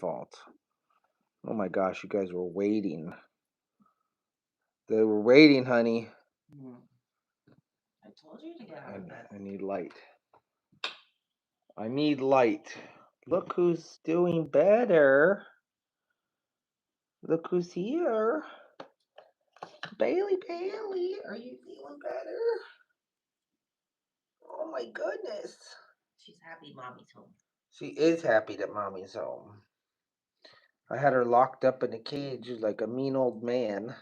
fault. Oh my gosh, you guys were waiting. They were waiting, honey. I told you to get out of bed. I need light. I need light. Look who's doing better. Look who's here. Bailey, are you feeling better? Oh my goodness. She's happy Mommy's home. She is happy that Mommy's home. I had her locked up in a cage like a mean old man.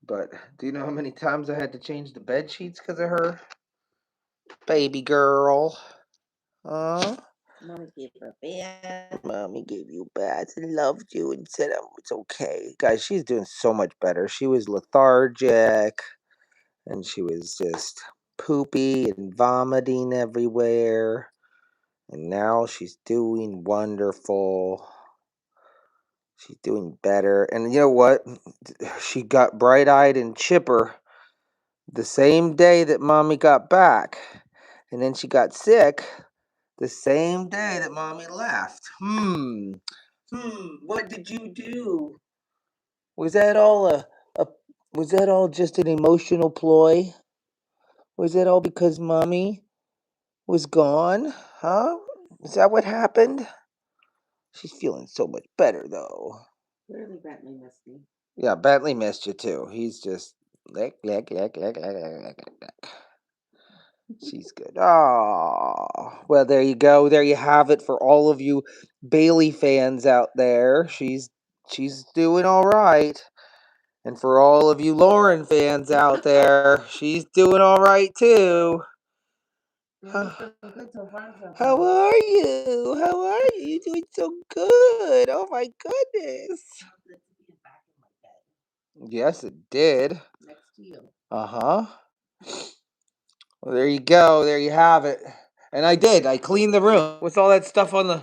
But do you know how many times I had to change the bed sheets because of her? Baby girl. Huh? Mommy gave her a bath. Mommy gave you baths and loved you and said it's okay. Guys, she's doing so much better. She was lethargic and she was just poopy and vomiting everywhere. And now she's doing wonderful. She's doing better. And you know what? She got bright-eyed and chipper the same day that Mommy got back. And then she got sick the same day that Mommy left. What did you do? Was that all was that all just an emotional ploy? Was that all because Mommy was gone? Huh? Is that what happened? She's feeling so much better though. Clearly Bentley missed me. Yeah, Bentley missed you too. He's just lick. She's good. Oh, well, there you go. There you have it for all of you Bailey fans out there. She's doing all right. And for all of you Lauren fans out there, she's doing all right too. How are you? How are you? You're doing so good. Oh my goodness. Yes, it did. Next to you. Uh-huh. Well, there you go. There you have it. And I did. I cleaned the room. What's all that stuff on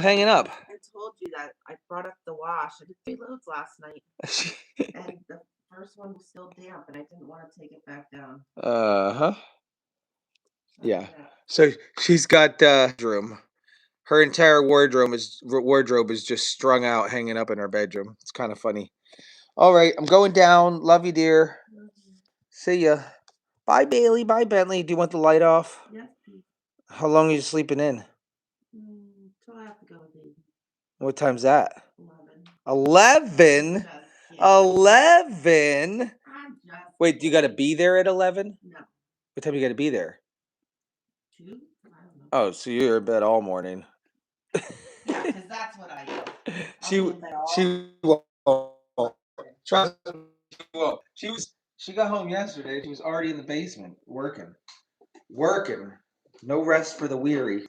hanging up? I told you that I brought up the wash. I did 3 loads last night. And the first one was still damp, and I didn't want to take it back down. Uh-huh. Yeah. So she's got room. Her entire wardrobe is just strung out, hanging up in her bedroom. It's kind of funny. All right, I'm going down. Love you, dear. See ya. Bye, Bailey. Bye, Bentley. Do you want the light off? Yes, please. How long are you sleeping in? Till I have to go with you. What time's that? 11. 11? 11? Wait, do you got to be there at 11? No. What time you got to be there? 2? I don't know. Oh, so you're in bed all morning. Yeah, because that's what I do. She won't. Trust me, she won't. She got home yesterday. She was already in the basement working. No rest for the weary.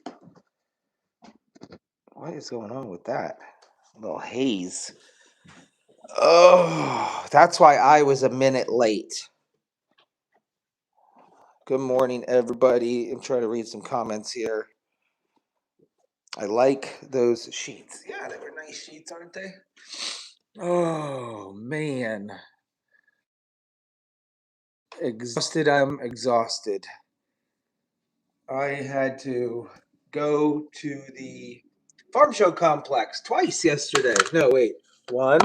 What is going on with that? A little haze. Oh, that's why I was a minute late. Good morning, everybody. I'm trying to read some comments here. I like those sheets. Yeah, they were nice sheets, aren't they? Oh, man. Exhausted. I'm exhausted. I had to go to the farm show complex twice yesterday. No, wait. 1,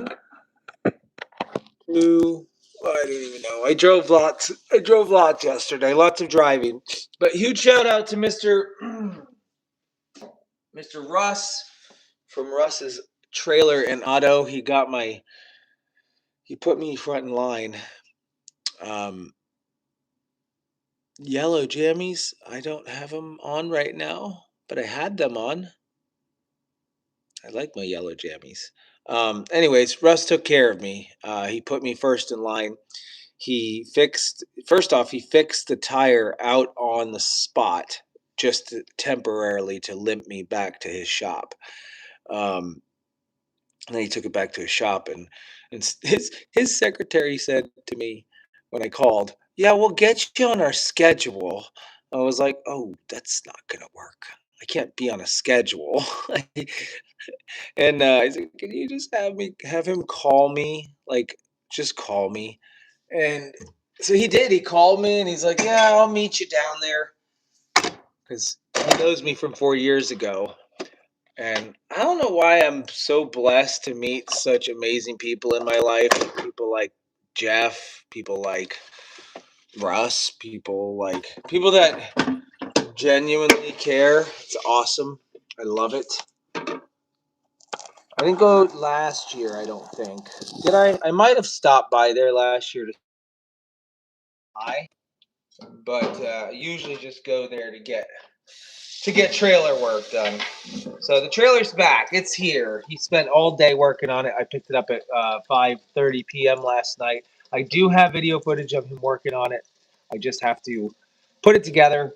2. I don't even know. I drove lots yesterday. Lots of driving. But huge shout out to Mr. Russ from Russ's Trailer and Auto. He put me front in line. Yellow jammies. I don't have them on right now, but I had them on. I like my yellow jammies. Anyways, Russ took care of me. He put me first in line. He fixed the tire out on the spot just temporarily to limp me back to his shop. And then he took it back to his shop, and his secretary said to me when I called, "Yeah, we'll get you on our schedule." I was like, "Oh, that's not gonna work. I can't be on a schedule." And I said, "Can you just have him call me? Like, just call me." And so he did. He called me, and he's like, "Yeah, I'll meet you down there," because he knows me from 4 years ago. And I don't know why I'm so blessed to meet such amazing people in my life. People like Jeff, people like Russ, people that genuinely care. It's awesome. I love it. I didn't go last year, I don't think. Did I? I might have stopped by there last year to buy, but usually just go there to get trailer work done. So the trailer's back. It's here. He spent all day working on it. I picked it up at 5:30 p.m. last night. I do have video footage of him working on it. I just have to put it together.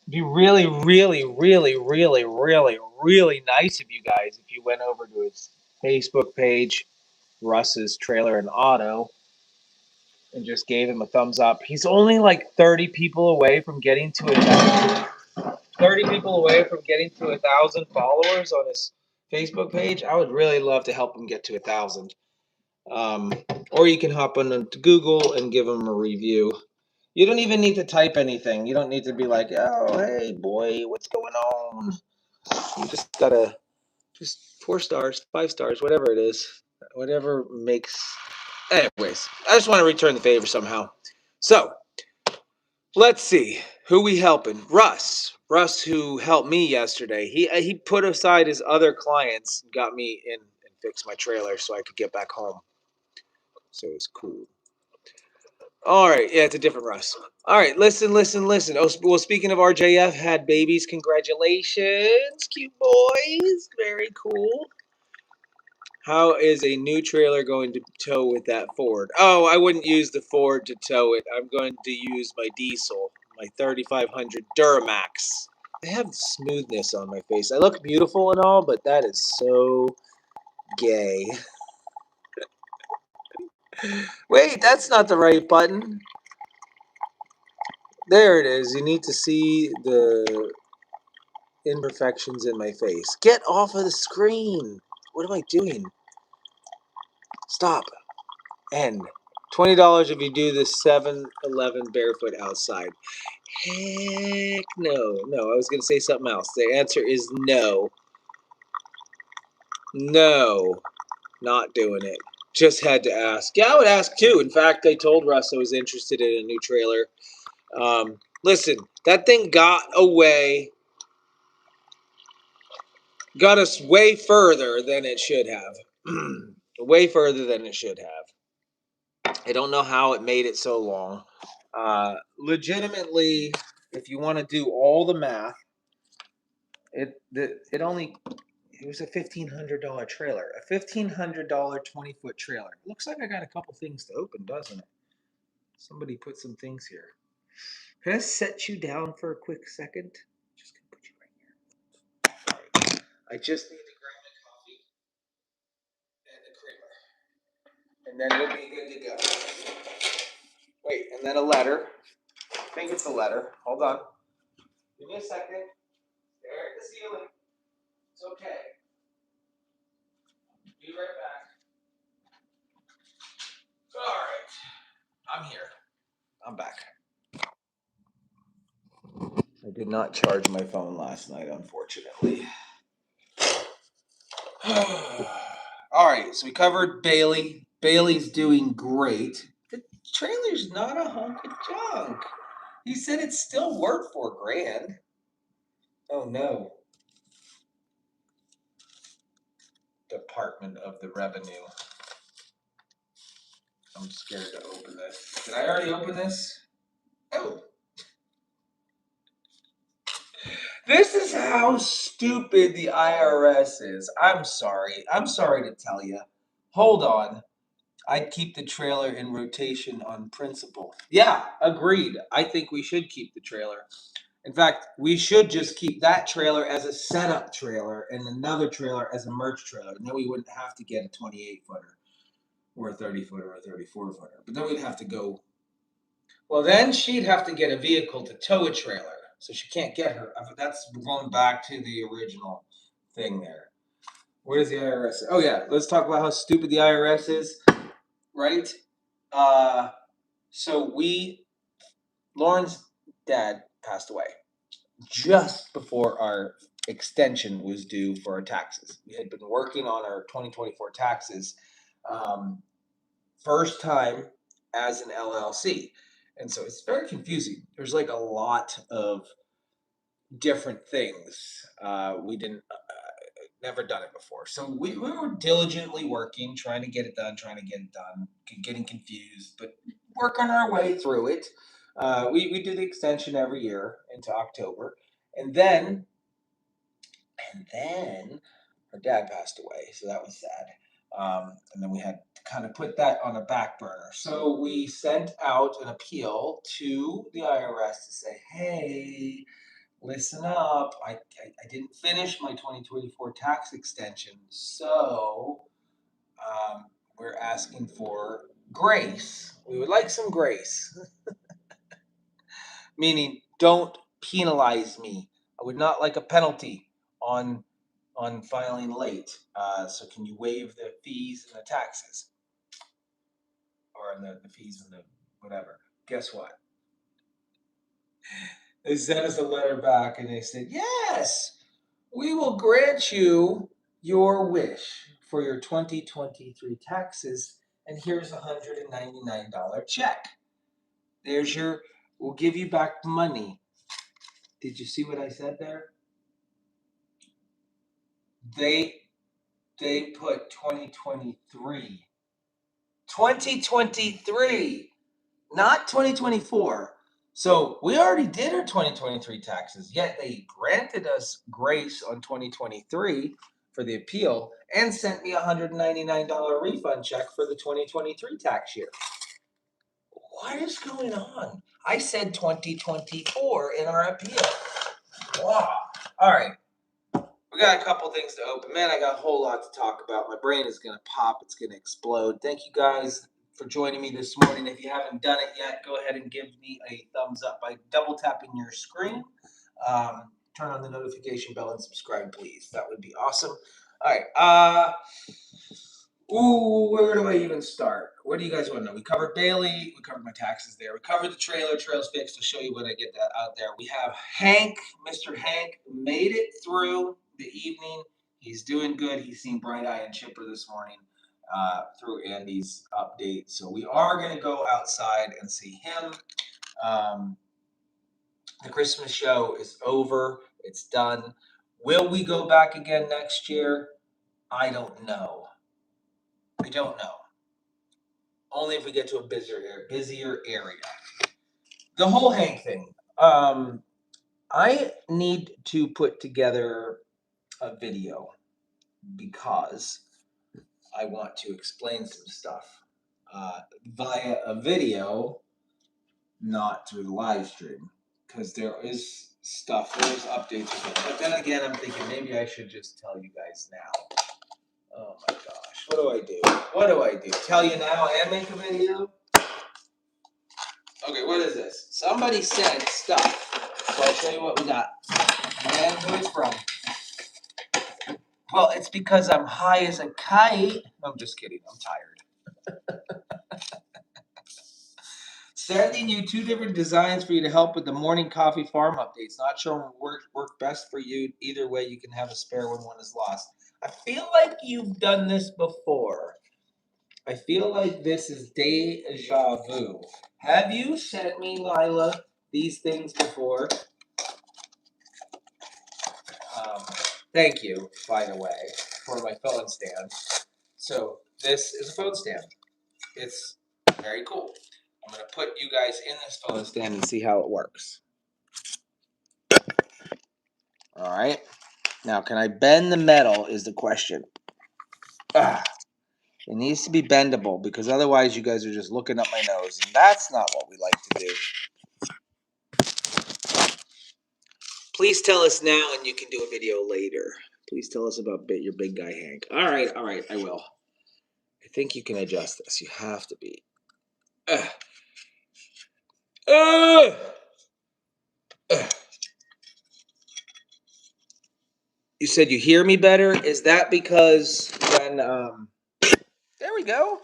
Be really, really, really, really, really, really nice of you guys if you went over to his Facebook page, Russ's Trailer and Auto, and just gave him a thumbs up. He's only like 30 people away from getting to 1,000 followers on his Facebook page. I would really love to help him get to 1,000. Um, or you can hop on to Google and give him a review. You don't even need to type anything. You don't need to be like, "Oh, hey, boy, what's going on?" You just gotta just 4 stars, 5 stars, whatever it is, whatever makes. Anyways, I just want to return the favor somehow. So let's see who we helping. Russ, who helped me yesterday. He put aside his other clients, and got me in and fixed my trailer so I could get back home. So it was cool. All right, yeah, it's a different Russ. All right, listen. Oh, well, speaking of RJF, had babies. Congratulations, cute boys. Very cool. How is a new trailer going to tow with that Ford? Oh, I wouldn't use the Ford to tow it. I'm going to use my diesel, my 3500 Duramax. I have smoothness on my face. I look beautiful and all, but that is so gay. Wait, that's not the right button. There it is. You need to see the imperfections in my face. Get off of the screen. What am I doing? Stop. End. $20 if you do the 7-Eleven barefoot outside. Heck no. No, I was going to say something else. The answer is no. No. Not doing it. Just had to ask. Yeah, I would ask too. In fact, I told Russ I was interested in a new trailer. Listen, that thing got us way further than it should have. Way further than it should have. I don't know how it made it so long. Legitimately, if you want to do all the math, it was a $1,500 trailer, a $1,500 20-foot trailer. Looks like I got a couple things to open, doesn't it? Somebody put some things here. Can I set you down for a quick second? Just gonna put you right here. I just need to grab my coffee and the creamer, and then we'll be good to go. Wait, and then a letter. I think it's a letter. Hold on. Give me a second. Stare at the ceiling. It's okay. Be right back. All right. I'm here. I'm back. I did not charge my phone last night, unfortunately. All right, so we covered Bailey. Bailey's doing great. The trailer's not a hunk of junk. He said it's still worth $4,000. Oh no. Department of the Revenue. I'm scared to open this. Did I already open this? Oh. This is how stupid the IRS is. I'm sorry. I'm sorry to tell you. Hold on. I'd keep the trailer in rotation on principle. Yeah, agreed. I think we should keep the trailer. In fact, we should just keep that trailer as a setup trailer and another trailer as a merch trailer. And then we wouldn't have to get a 28-footer or a 30-footer or a 34-footer. But then we'd have to go. Well, then she'd have to get a vehicle to tow a trailer. So she can't get her. That's going back to the original thing there. Where does the IRS? Oh, yeah. Let's talk about how stupid the IRS is. Right? Uh, so Lauren's dad passed away just before our extension was due for our taxes. We had been working on our 2024 taxes, first time as an LLC. And so it's very confusing. There's like a lot of different things. We didn't, never done it before. So we were diligently working, trying to get it done, getting confused, but working our way through it. We do the extension every year into October. And then her dad passed away, so that was sad. And then we had to kind of put that on a back burner. So we sent out an appeal to the IRS to say, hey, listen up. I didn't finish my 2024 tax extension, so we're asking for grace. We would like some grace, meaning don't penalize me. I would not like a penalty on filing late. So can you waive the fees and the taxes, or the fees and the whatever? Guess what? They sent us a letter back and they said, yes, we will grant you your wish for your 2023 taxes, and here's a $199 check. We'll give you back money. Did you see what I said there? They put 2023. 2023, not 2024. So we already did our 2023 taxes, yet they granted us grace on 2023 for the appeal and sent me a $199 refund check for the 2023 tax year. What is going on? I said 2024 in our appeal. Wow. All right. We got a couple things to open. Man, I got a whole lot to talk about. My brain is going to pop. It's going to explode. Thank you guys for joining me this morning. If you haven't done it yet, go ahead and give me a thumbs up by double tapping your screen. Turn on the notification bell and subscribe, please. That would be awesome. All right. Where do I even start? What do you guys want to know? We covered Bailey. We covered my taxes there. We covered the trailer. Trail's fixed. I'll show you when I get that out there. We have Hank. Mr. Hank made it through the evening. He's doing good. He's seen Bright Eye and Chipper this morning through Andy's update. So we are going to go outside and see him. The Christmas show is over. It's done. Will we go back again next year? I don't know. I don't know. Only if we get to a busier area. The whole Hank thing. I need to put together a video because I want to explain some stuff via a video, not through the live stream, because there's updates. But then again, I'm thinking maybe I should just tell you guys now. Oh my gosh, what do I do? Tell you now and make a video? Okay, what is this? Somebody sent stuff. So I'll show you what we got. And who it's from. Well, it's because I'm high as a kite. I'm just kidding. I'm tired. Sending you 2 different designs for you to help with the morning coffee farm updates. Not sure what work best for you. Either way, you can have a spare when one is lost. I feel like you've done this before. I feel like this is deja vu. Have you sent me, Lila, these things before? Thank you, by the way, for my phone stand. So this is a phone stand. It's very cool. I'm going to put you guys in this phone stand and see how it works. All right. Now, can I bend the metal is the question. It needs to be bendable because otherwise you guys are just looking up my nose, and that's not what we like to do. Please tell us now, and you can do a video later. Please tell us about your big guy, Hank. All right, I will. I think you can adjust this. You have to be. You said you hear me better? Is that because when... There we go.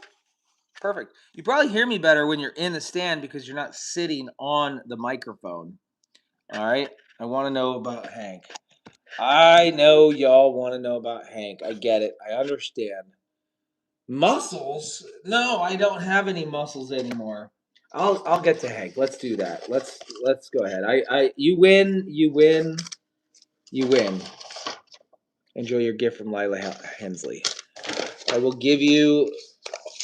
Perfect. You probably hear me better when you're in the stand because you're not sitting on the microphone. All right? I want to know about Hank. I know y'all want to know about Hank. I get it. I understand. Muscles? No, I don't have any muscles anymore. I'll get to Hank. Let's do that. Let's go ahead. I you win, you win, you win. Enjoy your gift from Lila Hensley. I will give you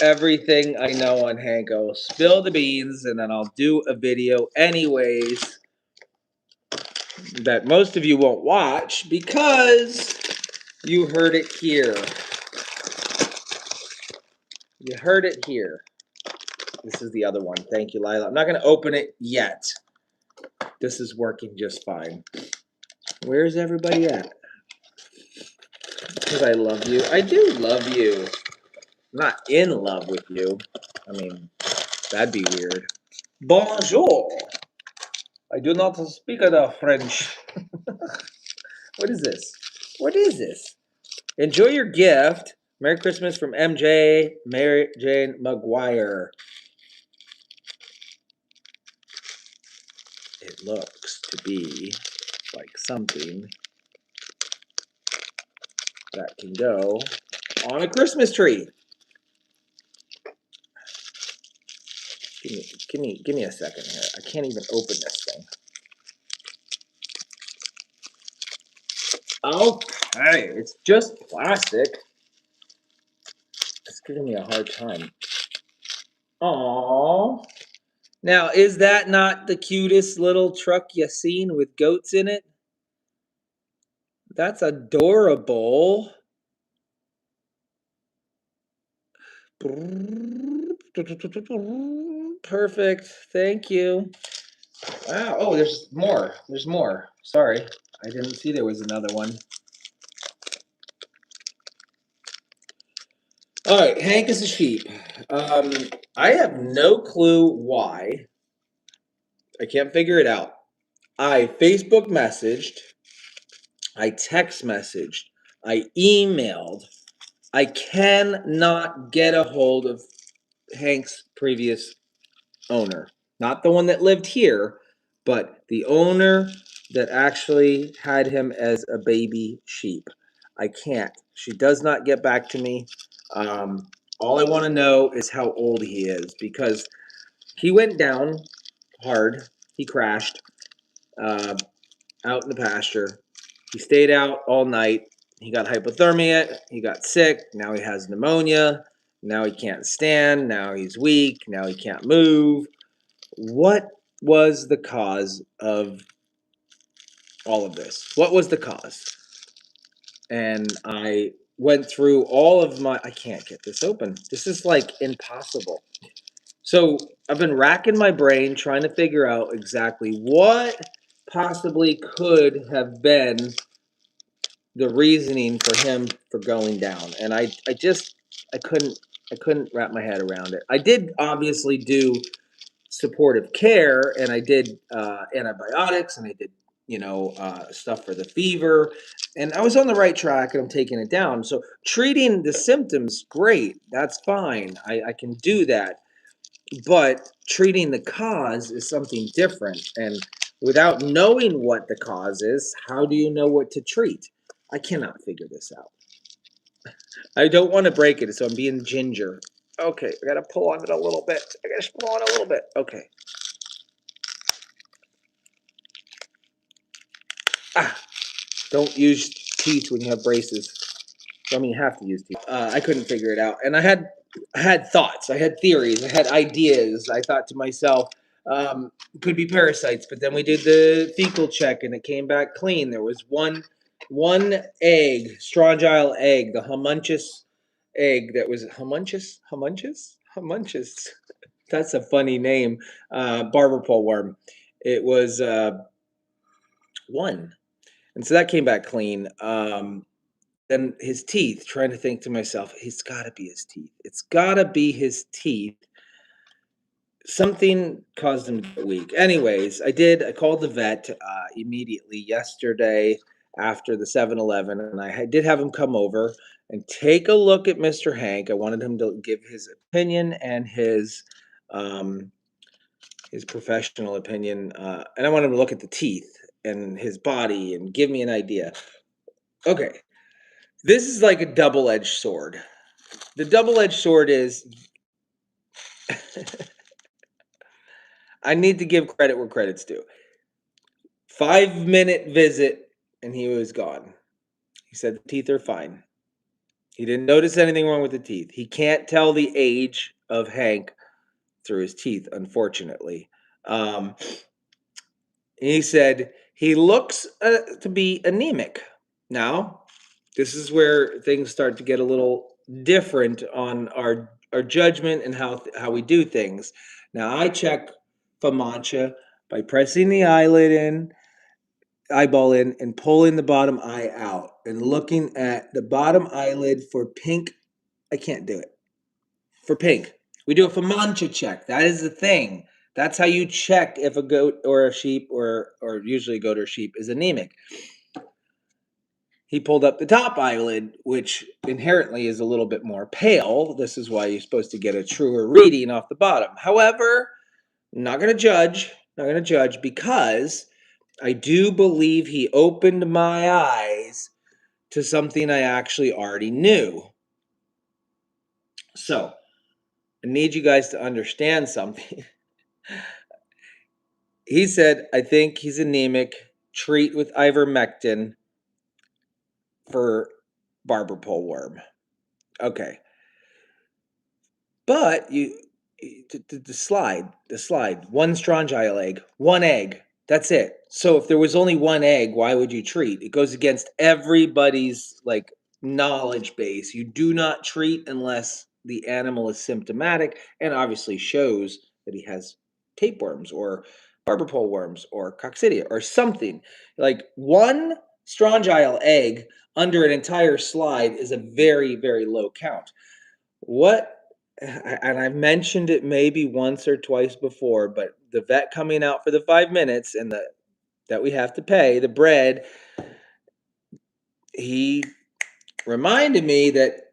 everything I know on Hank. I will spill the beans and then I'll do a video anyways that most of you won't watch because you heard it here. You heard it here. This is the other one. Thank you, Lila. I'm not going to open it yet. This is working just fine. Where's everybody at? Because I love you. I do love you. I'm not in love with you. I mean, that'd be weird. Bonjour. I do not speak the French. What is this? What is this? Enjoy your gift. Merry Christmas from MJ Mary Jane McGuire. It looks to be like something that can go on a Christmas tree. Give me a second here. I can't even open this thing. Okay, it's just plastic. It's giving me a hard time. Aww. Now, is that not the cutest little truck you seen with goats in it? That's adorable. Perfect. Thank you. Wow. Oh, there's more. There's more. Sorry. I didn't see there was another one. All right. Hank is a sheep. I have no clue why. I can't figure it out. I Facebook messaged. I text messaged. I emailed. I cannot get a hold of Hank's previous owner. Not the one that lived here, but the owner that actually had him as a baby sheep. I can't. She does not get back to me. All I want to know is how old he is because he went down hard. He crashed out in the pasture. He stayed out all night. He got hypothermia. He got sick. Now he has pneumonia. Now he can't stand. Now he's weak. Now he can't move. What was the cause of all of this? What was the cause? And I went through all of my. I can't get this open. This is like impossible. So I've been racking my brain trying to figure out exactly what possibly could have been the reasoning for him for going down. And I couldn't wrap my head around it. I did obviously do supportive care and I did antibiotics and I did stuff for the fever and I was on the right track and I'm taking it down. So treating the symptoms, great, that's fine. I can do that. But treating the cause is something different. And without knowing what the cause is, how do you know what to treat? I cannot figure this out. I don't want to break it, so I'm being ginger. Okay, I gotta pull on it a little bit. I gotta pull on it a little bit. Okay. Ah, don't use teeth when you have braces. I mean, you have to use teeth. I couldn't figure it out, and I had thoughts, I had theories, I had ideas. I thought to myself, could be parasites, but then we did the fecal check, and it came back clean. There was one egg, strongyle egg, the homunchus egg that was homunchus. That's a funny name. Barber pole worm. It was one, and so that came back clean. Then his teeth, trying to think to myself, it's gotta be his teeth. It's gotta be his teeth. Something caused him to get weak. Anyways, I called the vet immediately yesterday after the 7-Eleven, and did have him come over and take a look at Mr. Hank. I wanted him to give his opinion and his professional opinion, and I wanted him to look at the teeth and his body and give me an idea. Okay, this is like a double-edged sword. The double-edged sword is I need to give credit where credit's due. 5-minute visit, and he was gone. He said the teeth are fine. He didn't notice anything wrong with the teeth. He can't tell the age of Hank through his teeth, unfortunately. Um, he said he looks to be anemic. Now, this is where things start to get a little different on our judgment and how we do things. Now, I check Famantia by pressing the eyeball in, and pulling the bottom eye out, and looking at the bottom eyelid for pink. I can't do it for pink. We do a Famantia check. That is the thing. That's how you check if a goat or a sheep or usually a goat or sheep is anemic. He pulled up the top eyelid, which inherently is a little bit more pale. This is why you're supposed to get a truer reading off the bottom. However, I'm not going to judge. Not going to judge because I do believe he opened my eyes to something I actually already knew. So, I need you guys to understand something. He said, I think he's anemic. Treat with ivermectin for barber pole worm. Okay. But the slide, one strongyl egg, one egg. That's it. So if there was only one egg, why would you treat? It goes against everybody's like knowledge base. You do not treat unless the animal is symptomatic and obviously shows that he has tapeworms or barber pole worms or coccidia or something. Like one strongyl egg under an entire slide is a very, very low count. What and I've mentioned it maybe once or twice before, but the vet coming out for the 5 minutes and the that we have to pay, the bread, he reminded me that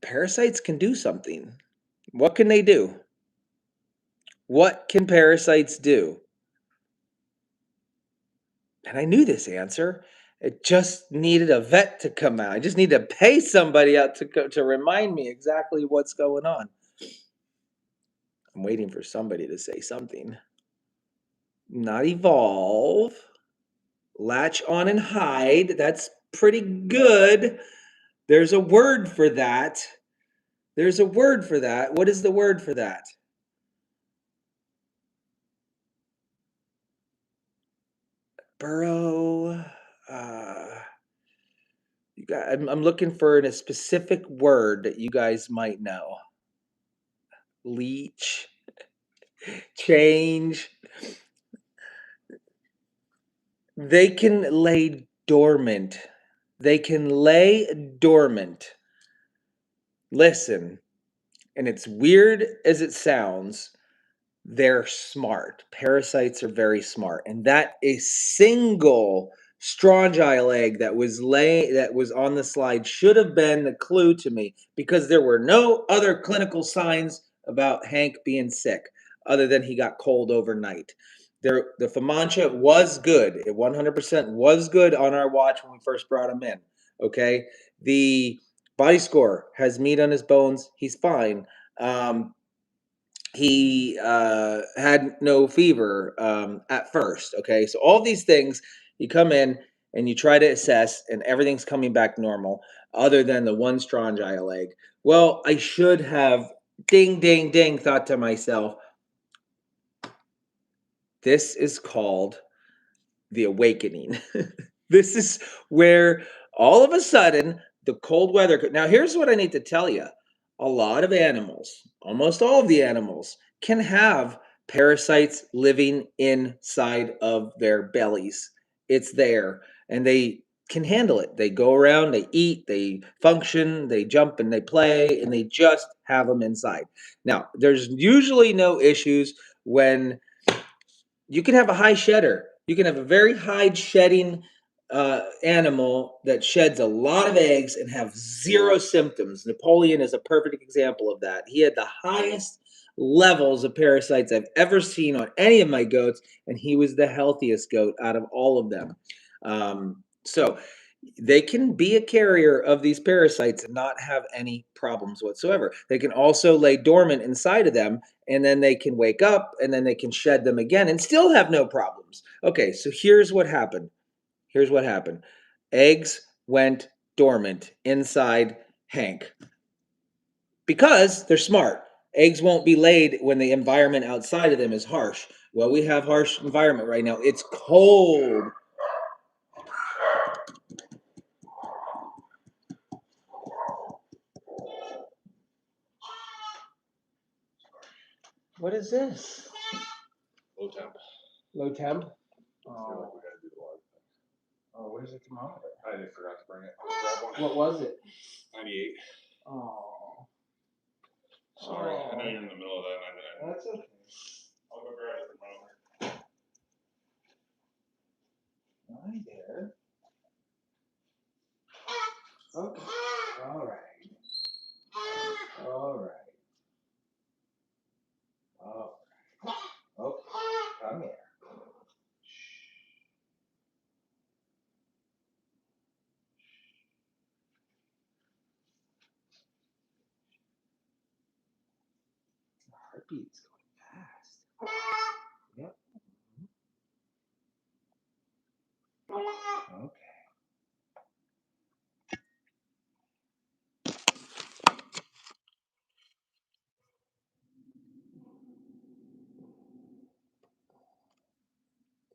parasites can do something. What can they do? What can parasites do? And I knew this answer. It just needed a vet to come out. I just need to pay somebody out to remind me exactly what's going on. I'm waiting for somebody to say something. Not evolve. Latch on and hide. That's pretty good. There's a word for that. There's a word for that. What is the word for that? Burrow. You got. I'm looking for a specific word that you guys might know. Leech. Change. They can lay dormant. They can lay dormant. Listen, and it's weird as it sounds, they're smart. Parasites are very smart. And that a single strongyl egg that was on the slide should have been the clue to me because there were no other clinical signs about Hank being sick other than he got cold overnight. The Famantia was good. It 100% was good on our watch when we first brought him in. Okay. The body score has meat on his bones. He's fine. He had no fever at first. Okay, so all these things, you come in and you try to assess, and everything's coming back normal, other than the one strongyl egg. Well, I should have ding, ding, ding thought to myself, this is called the awakening. This is where all of a sudden the cold weather. Now, here's what I need to tell you: a lot of animals, almost all of the animals, can have parasites living inside of their bellies. It's there, and they can handle it. They go around, they eat, they function, they jump and they play, and they just have them inside. Now, there's usually no issues when you can have a high shedder. You can have a very high shedding animal that sheds a lot of eggs and have zero symptoms. Napoleon is a perfect example of that. He had the highest levels of parasites I've ever seen on any of my goats, and he was the healthiest goat out of all of them. So they can be a carrier of these parasites and not have any problems whatsoever. They can also lay dormant inside of them, and then they can wake up and then they can shed them again and still have no problems. Okay, so here's what happened. Here's what happened. Eggs went dormant inside Hank because they're smart. Eggs won't be laid when the environment outside of them is harsh. Well, we have harsh environment right now. It's cold. What is this? Low temp. Low temp? I feel like we gotta do the water thing. Oh, where's the thermometer? I didn't forgot to bring it. I'll grab one. What was it? 98. Oh. Sorry, I know Oh. you're in the middle of that. That's okay. I'll go grab the thermometer. Hi there. Okay. All right. All right. All right. Okay. Come here. The heartbeat's going fast. Yep. Okay.